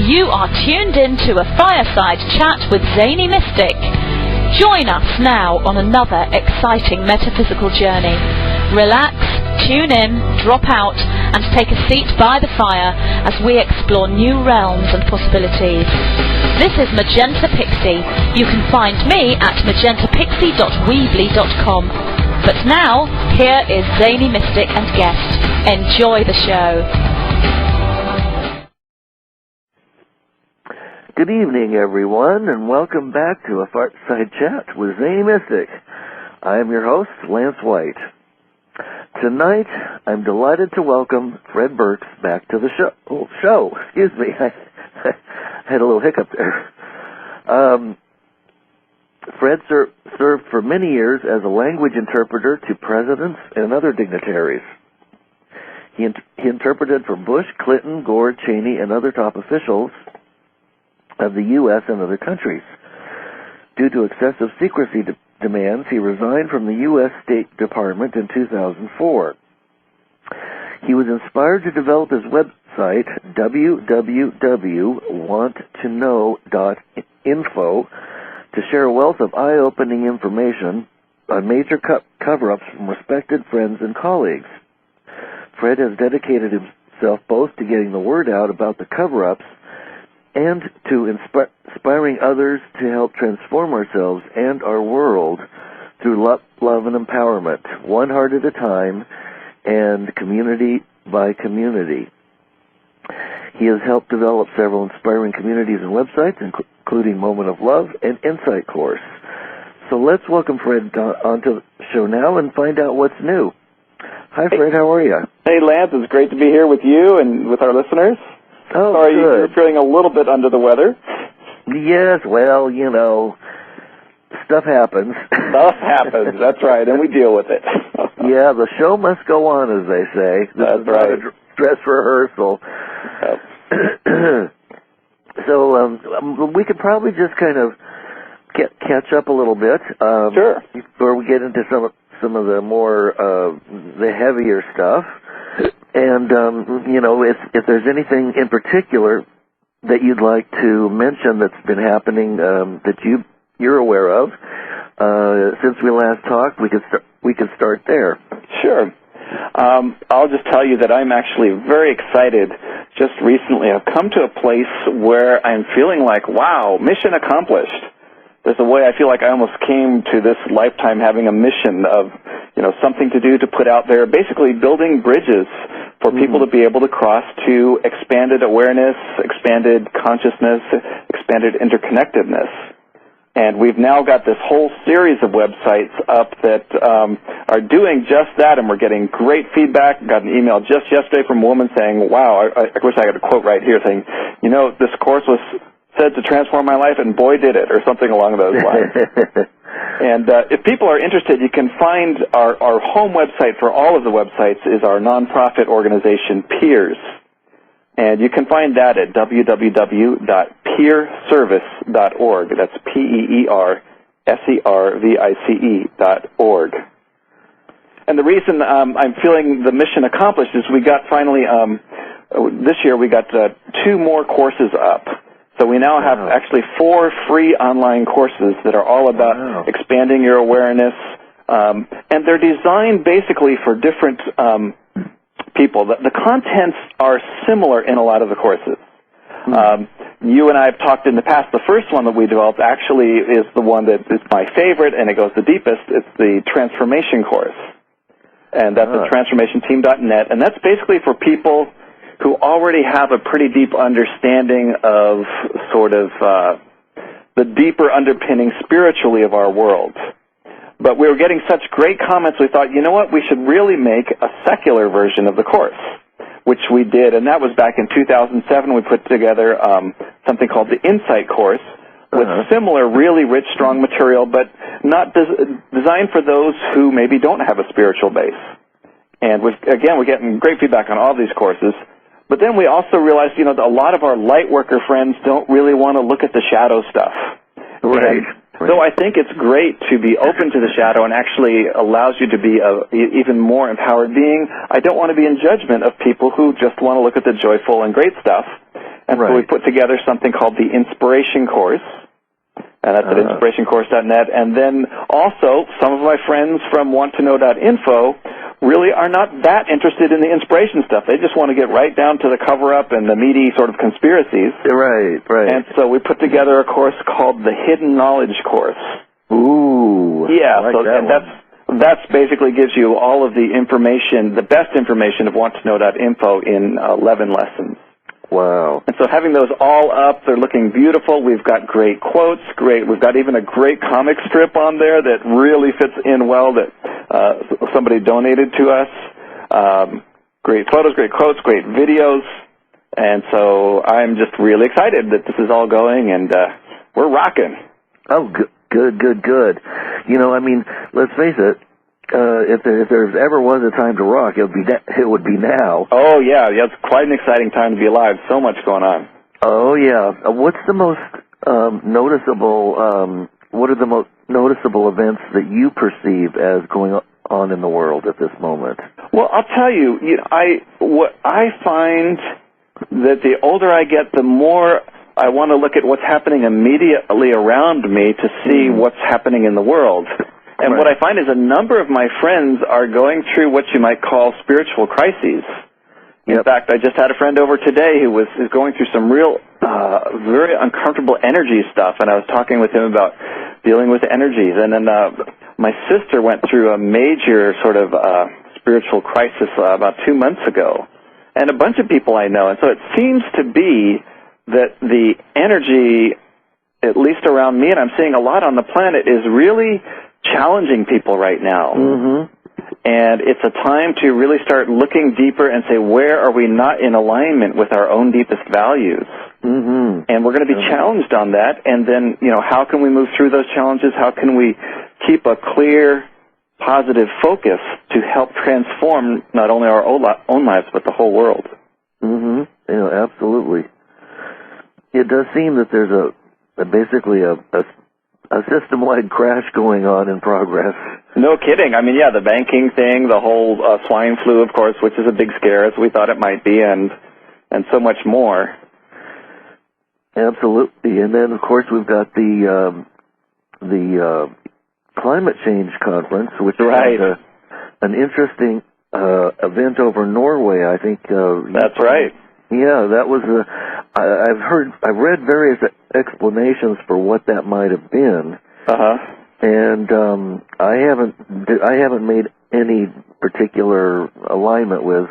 You are tuned in to a Fireside Chat with Zany Mystic. Join us now on another exciting metaphysical journey. Relax, tune in, drop out, and take a seat by the fire as we explore new realms and possibilities. This is Magenta Pixie. You can find me at magentapixie.weebly.com. But now, here is Zany Mystic and guest. Enjoy the show. Good evening, everyone, and welcome back to a Fireside Chat with Zany Mystic. I am your host, Lance White. Tonight, I'm delighted to welcome Fred Burks back to the show. Excuse me, I had a little hiccup there. Fred served for many years as a language interpreter to presidents and other dignitaries. He interpreted for Bush, Clinton, Gore, Cheney, and other top officials of the U.S. and other countries. Due to excessive secrecy demands, he resigned from the U.S. State Department in 2004. He was inspired to develop his website, www.wanttoknow.info, to share a wealth of eye-opening information on major cover-ups from respected friends and colleagues. Fred has dedicated himself both to getting the word out about the cover-ups and to inspiring others to help transform ourselves and our world through love and empowerment, one heart at a time and community by community. He has helped develop several inspiring communities and websites, including Moment of Love and Insight Course. So let's welcome Fred onto the show now and find out what's new. Hi, Fred. How are you? Hey, Lance. It's great to be here with you and with our listeners. Oh, sorry, good. You're feeling a little bit under the weather. Yes, well, you know, stuff happens. Stuff happens, that's right, and we deal with it. Yeah, the show must go on, as they say. That's right. Not a dress rehearsal. Yep. So we could probably just kind of catch up a little bit. Sure. Before we get into some of the more, the heavier stuff. And, you know, if there's anything in particular that you'd like to mention that's been happening that you're aware of, since we last talked, we could start there. Sure. I'll just tell you that I'm actually very excited. Just recently, I've come to a place where I'm feeling like, wow, mission accomplished. There's a way I feel like I almost came to this lifetime having a mission of, you know, something to do to put out there, basically building bridges for people to be able to cross to expanded awareness, expanded consciousness, expanded interconnectedness. And we've now got this whole series of websites up that are doing just that, and we're getting great feedback. Got an email just yesterday from a woman saying, wow, I wish I had a quote right here saying, you know, this course was said to transform my life, and boy did it, or something along those lines. And if people are interested, you can find our home website for all of the websites is our nonprofit organization, Peers. And you can find that at www.peerservice.org. That's PEERSERVICE.org. And the reason I'm feeling the mission accomplished is we got finally, this year we got 2 more courses up. So we now have actually 4 free online courses that are all about expanding your awareness, and they're designed basically for different people. The contents are similar in a lot of the courses. You and I have talked in the past. The first one that we developed actually is the one that is my favorite, and it goes the deepest. It's the Transformation course, and that's at transformationteam.net, and that's basically for people who already have a pretty deep understanding of sort of the deeper underpinning spiritually of our world. But we were getting such great comments, we thought, you know what, we should really make a secular version of the course, which we did, and that was back in 2007. We put together something called the Insight Course with similar, really rich, strong material, but not designed for those who maybe don't have a spiritual base. And again, we're getting great feedback on all these courses. But then we also realized, you know, that a lot of our light worker friends don't really want to look at the shadow stuff. Right. So I think it's great to be open to the shadow and actually allows you to be an even more empowered being. I don't want to be in judgment of people who just want to look at the joyful and great stuff. And so we put together something called the Inspiration Course, and that's at inspirationcourse.net. And then also, some of my friends from wanttoknow.info really are not that interested in the inspiration stuff. They just want to get right down to the cover-up and the meaty sort of conspiracies. Right. And so we put together a course called the Hidden Knowledge Course. Ooh. Yeah, I like so that that's basically gives you all of the information, the best information of wanttoknow.info in 11 lessons. Wow. And so having those all up, they're looking beautiful. We've got great quotes, we've got even a great comic strip on there that really fits in well that somebody donated to us. Great photos, great quotes, great videos. And so I'm just really excited that this is all going, and we're rocking. Oh, good. You know, I mean, let's face it. If there's ever was a time to rock, it would be now. Oh yeah, it's quite an exciting time to be alive. So much going on. Oh yeah. What's the most noticeable? What are the most noticeable events that you perceive as going on in the world at this moment? Well, I'll tell you. What I find that the older I get, the more I want to look at what's happening immediately around me to see what's happening in the world. And what I find is a number of my friends are going through what you might call spiritual crises. In fact, I just had a friend over today who is going through some real, very uncomfortable energy stuff, and I was talking with him about dealing with energies. And then my sister went through a major sort of spiritual crisis about 2 months ago, and a bunch of people I know. And so it seems to be that the energy, at least around me, and I'm seeing a lot on the planet, is really challenging people right now. And it's a time to really start looking deeper and say, where are we not in alignment with our own deepest values? And we're going to be challenged on that. And then, how can we move through those challenges? How can we keep a clear, positive focus to help transform not only our own lives, but the whole world? Yeah, absolutely. It does seem that there's basically a system-wide crash going on in progress. No kidding. I mean, yeah, the banking thing, the whole swine flu, of course, which is a big scare, as we thought it might be, and so much more. Absolutely. And then, of course, we've got the climate change conference, which is an interesting event over Norway, I think. That's right. Yeah, that was I've read various explanations for what that might have been. And I haven't made any particular alignment with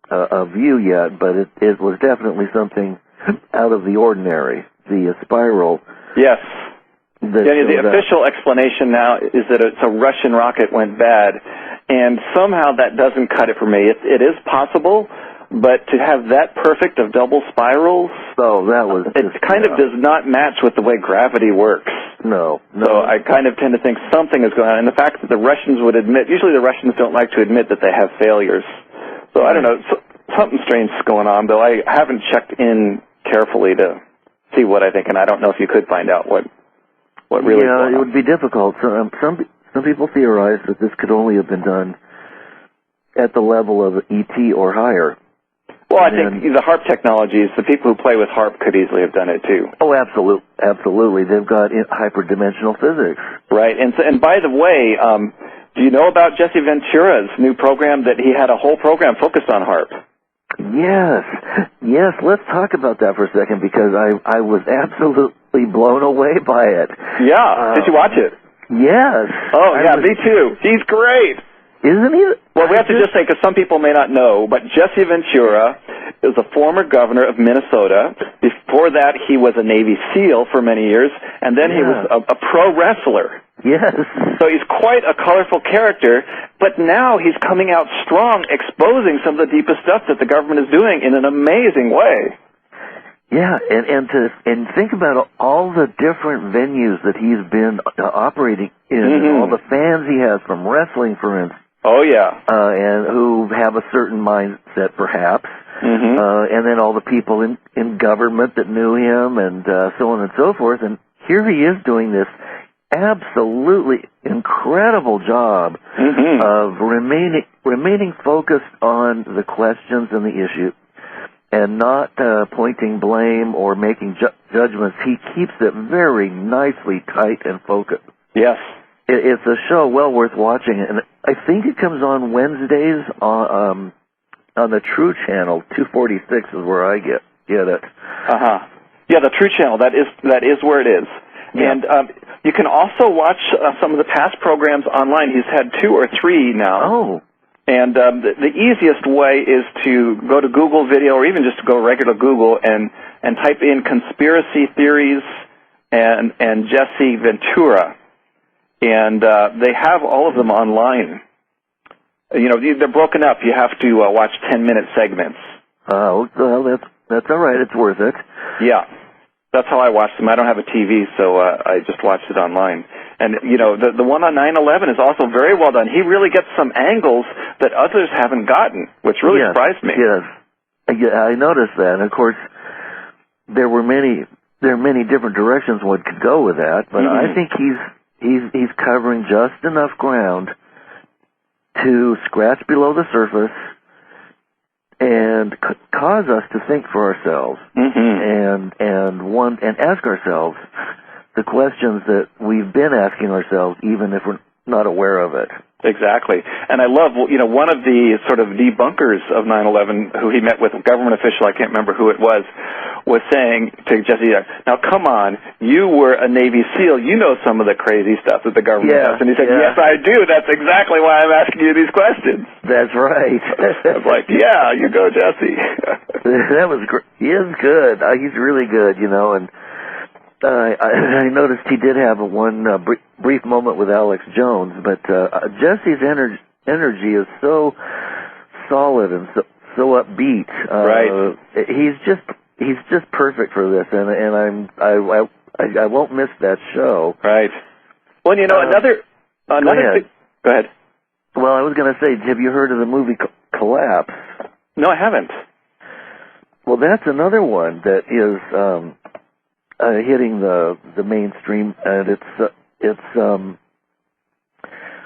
a view yet, but it was definitely something out of the ordinary. The spiral. Yes. The official explanation now is that it's a Russian rocket went bad, and somehow that doesn't cut it for me. It is possible. But to have that perfect of double spirals, it kind of does not match with the way gravity works. No. So I kind of tend to think something is going on. And the fact that the Russians would admit, usually the Russians don't like to admit that they have failures. So I don't know, something strange is going on, though I haven't checked in carefully to see what I think, and I don't know if you could find out what really is going on. Yeah, it would be difficult. So, some people theorize that this could only have been done at the level of ET or higher. Well, I think the HARP technologies, the people who play with HARP could easily have done it, too. Oh, absolutely. They've got hyperdimensional physics. Right. And by the way, do you know about Jesse Ventura's new program that he had a whole program focused on HARP? Yes. Let's talk about that for a second, because I was absolutely blown away by it. Yeah. Did you watch it? Yes. Oh, yeah, me too. He's great. Isn't he? Well, we have to just say, because some people may not know, but Jesse Ventura is a former governor of Minnesota. Before that, he was a Navy SEAL for many years, and then he was a pro wrestler. Yes. So he's quite a colorful character, but now he's coming out strong, exposing some of the deepest stuff that the government is doing in an amazing way. Yeah, and think about all the different venues that he's been operating in, and all the fans he has from wrestling, for instance. Oh, yeah. And who have a certain mindset, perhaps. And then all the people in government that knew him, and so on and so forth. And here he is doing this absolutely incredible job of remaining focused on the questions and the issue. and not pointing blame or making judgments. He keeps it very nicely tight and focused. Yes. It's a show well worth watching, and I think it comes on Wednesdays on the True Channel. 246 is where I get it. Yeah, the True Channel. That is where it is. Yeah. And you can also watch some of the past programs online. He's had 2 or 3 now. Oh. And the easiest way is to go to Google Video, or even just to go regular Google and type in conspiracy theories and Jesse Ventura, and they have all of them online. You know, they're broken up. You have to watch 10-minute segments. Oh, well, that's all right. It's worth it. Yeah, that's how I watch them. I don't have a TV, so I just watched it online. And, you know, the one on 9/11 is also very well done. He really gets some angles that others haven't gotten, which really surprised me. Yes, yeah, I noticed that. And of course, there are many different directions one could go with that, but I think he's covering just enough ground to scratch below the surface and cause us to think for ourselves and ask ourselves the questions that we've been asking ourselves, even if we're not aware of it. Exactly. And I love, you know, one of the sort of debunkers of 9/11, who he met with, a government official, I can't remember who it was saying to Jesse, now come on, you were a Navy SEAL, you know some of the crazy stuff that the government does. And he said, yes, I do. That's exactly why I'm asking you these questions. That's right. I was like, yeah, you go, Jesse. That was great. He is good. He's really good, you know, and I noticed he did have one brief moment with Alex Jones, but Jesse's energy is so solid and so upbeat. Right. He's just perfect for this, and I won't miss that show. Right. Well, you know, another thing. Go ahead. Well, I was going to say, have you heard of the movie Collapse? No, I haven't. Well, that's another one that is hitting the mainstream, and it's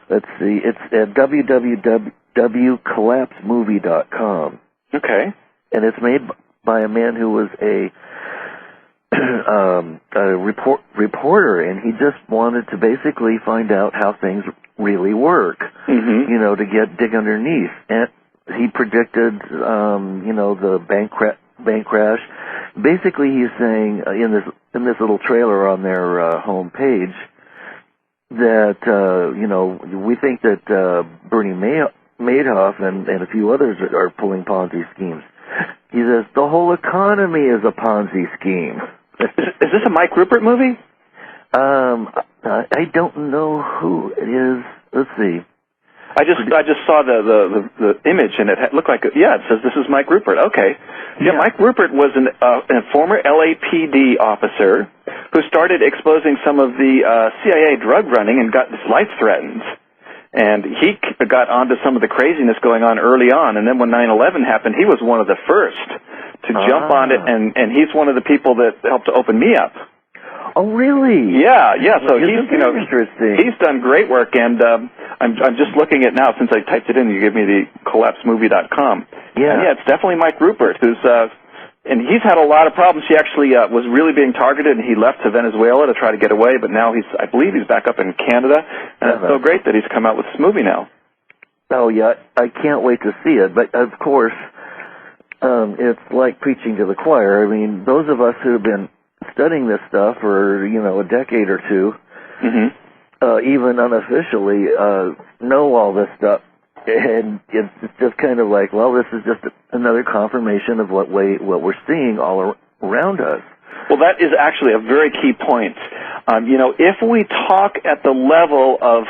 let's see, it's at www.collapsemovie.com. Okay. And it's made by a man who was a reporter, and he just wanted to basically find out how things really work, you know, to dig underneath. And he predicted, you know, the bank crash. Basically, he's saying in this little trailer on their home page that you know, we think that Bernie Madoff and a few others are pulling Ponzi schemes. He says the whole economy is a Ponzi scheme. Is this a Mike Rupert movie? I don't know who it is. Let's see. I just saw the image, and it looked like it says this is Mike Rupert. Okay. Yeah, Mike Rupert was a former LAPD officer who started exposing some of the CIA drug running and got his life threatened. And he got onto some of the craziness going on early on, and then when 9/11 happened, he was one of the first to jump on it, and he's one of the people that helped to open me up. Oh, really? Yeah. So he's interesting. He's done great work, and I'm just looking at now since I typed it in. You gave me the collapsemovie.com. Yeah. And it's definitely Mike Rupert, who's and he's had a lot of problems. He actually was really being targeted, and he left to Venezuela to try to get away. But now I believe he's back up in Canada, and it's so great that he's come out with this movie now. Oh yeah, I can't wait to see it. But of course, it's like preaching to the choir. I mean, those of us who've been studying this stuff for, you know, a decade or two, even unofficially, know all this stuff. And it's just kind of like, well, this is just another confirmation of what we're seeing all around us. Well, that is actually a very key point. You know, if we talk at the level of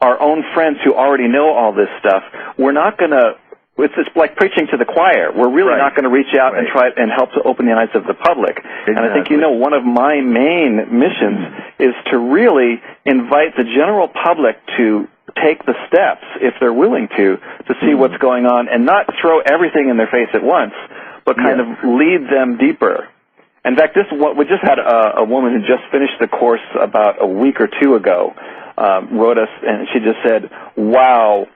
our own friends who already know all this stuff, we're not going to, it's like preaching to the choir. We're really not going to reach out and try and help to open the eyes of the public. Exactly. And I think, you know, one of my main missions is to really invite the general public to take the steps, if they're willing to see what's going on, and not throw everything in their face at once, but kind of lead them deeper. In fact, we just had a woman who just finished the course about a week or two ago, wrote us, and she just said, wow,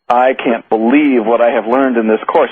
I can't believe what I have learned in this course.